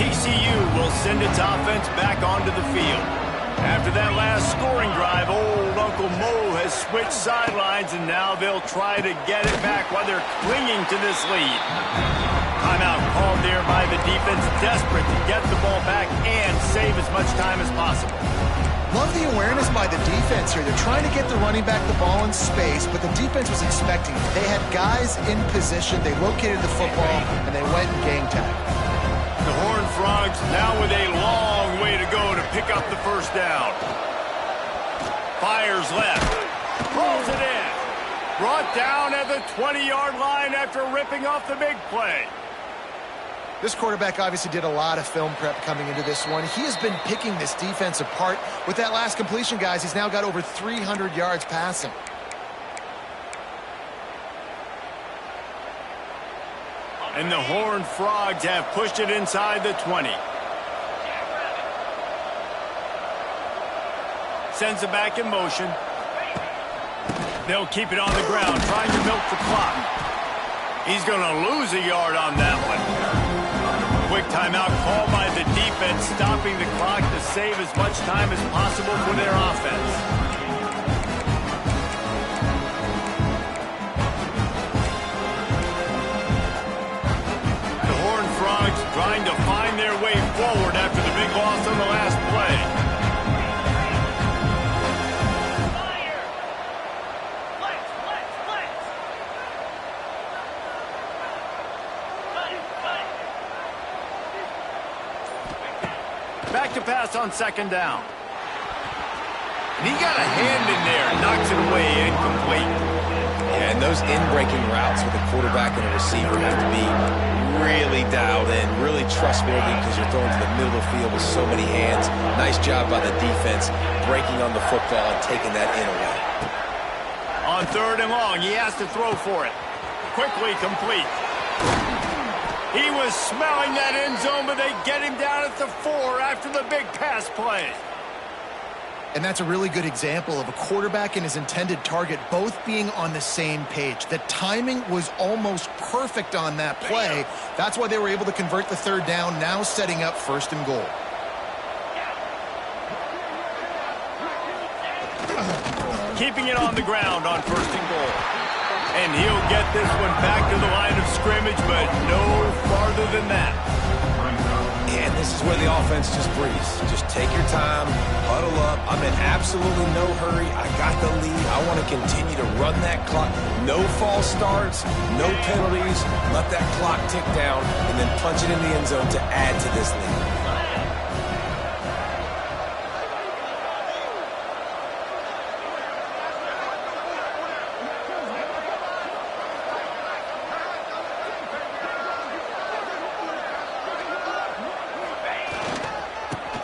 TCU will send its offense back onto the field. After that last scoring drive, old Uncle Mo has switched sidelines, and now they'll try to get it back while they're clinging to this lead. Timeout called there by the defense, desperate to get the ball back and save as much time as possible. Love the awareness by the defense here. They're trying to get the running back the ball in space, but the defense was expecting it. They had guys in position. They located the football, and they went and gang tagged. The Horned Frogs now with a long way to go to pick up the first down. Fires left. Pulls it in. Brought down at the 20-yard line after ripping off the big play. This quarterback obviously did a lot of film prep coming into this one. He has been picking this defense apart. With that last completion, guys, he's now got over 300 yards passing. And the Horned Frogs have pushed it inside the 20. Sends it back in motion. They'll keep it on the ground, trying to milk the clock. He's going to lose a yard on that one. Quick timeout called by the defense, stopping the clock to save as much time as possible for their offense. Trying to find their way forward after the big loss on the last play. Fire! Flex! Back to pass on second down. And he got a hand in there, knocks it away, incomplete. Yeah, and those in-breaking routes with a quarterback and a receiver have to be really dialed in, really trustworthy, because you're throwing to the middle of the field with so many hands. Nice job by the defense breaking on the football and taking that in away. On third and long, he has to throw for it. Quickly complete. He was smelling that end zone, but they get him down at the 4 after the big pass play. And that's a really good example of a quarterback and his intended target both being on the same page. The timing was almost perfect on that play. That's why they were able to convert the third down, now setting up first and goal. Keeping it on the ground on first and goal. And he'll get this one back to the line of scrimmage, but no farther than that. And this is where the offense just breathes. Just take your time, huddle up. I'm in absolutely no hurry. I got the lead. I want to continue to run that clock. No false starts, no penalties. Let that clock tick down, and then punch it in the end zone to add to this lead.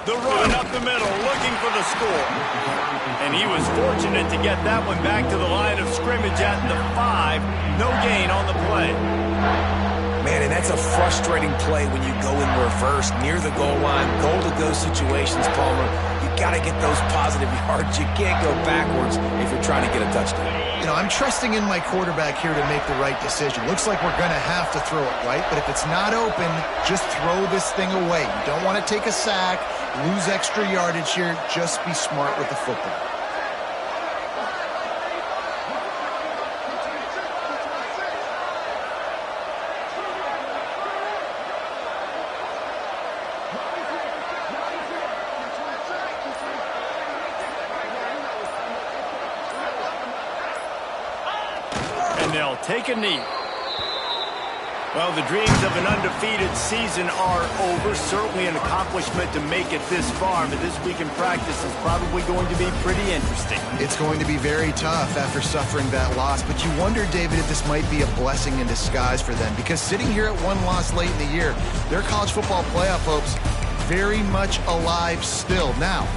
The run up the middle, looking for the score. And he was fortunate to get that one back to the line of scrimmage at the 5. No gain on the play. Man, and that's a frustrating play when you go in reverse near the goal line, goal-to-go situations, Palmer. You got to get those positive yards. You can't go backwards if you're trying to get a touchdown. You know, I'm trusting in my quarterback here to make the right decision. Looks like we're going to have to throw it, right? But if it's not open, just throw this thing away. You don't want to take a sack, lose extra yardage here. Just be smart with the football. And they'll take a knee. Well, the dreams of an undefeated season are over. Certainly an accomplishment to make it this far, but this week in practice is probably going to be pretty interesting. It's going to be very tough after suffering that loss, but you wonder, David, if this might be a blessing in disguise for them, because sitting here at one loss late in the year, their college football playoff hopes very much alive still. Now,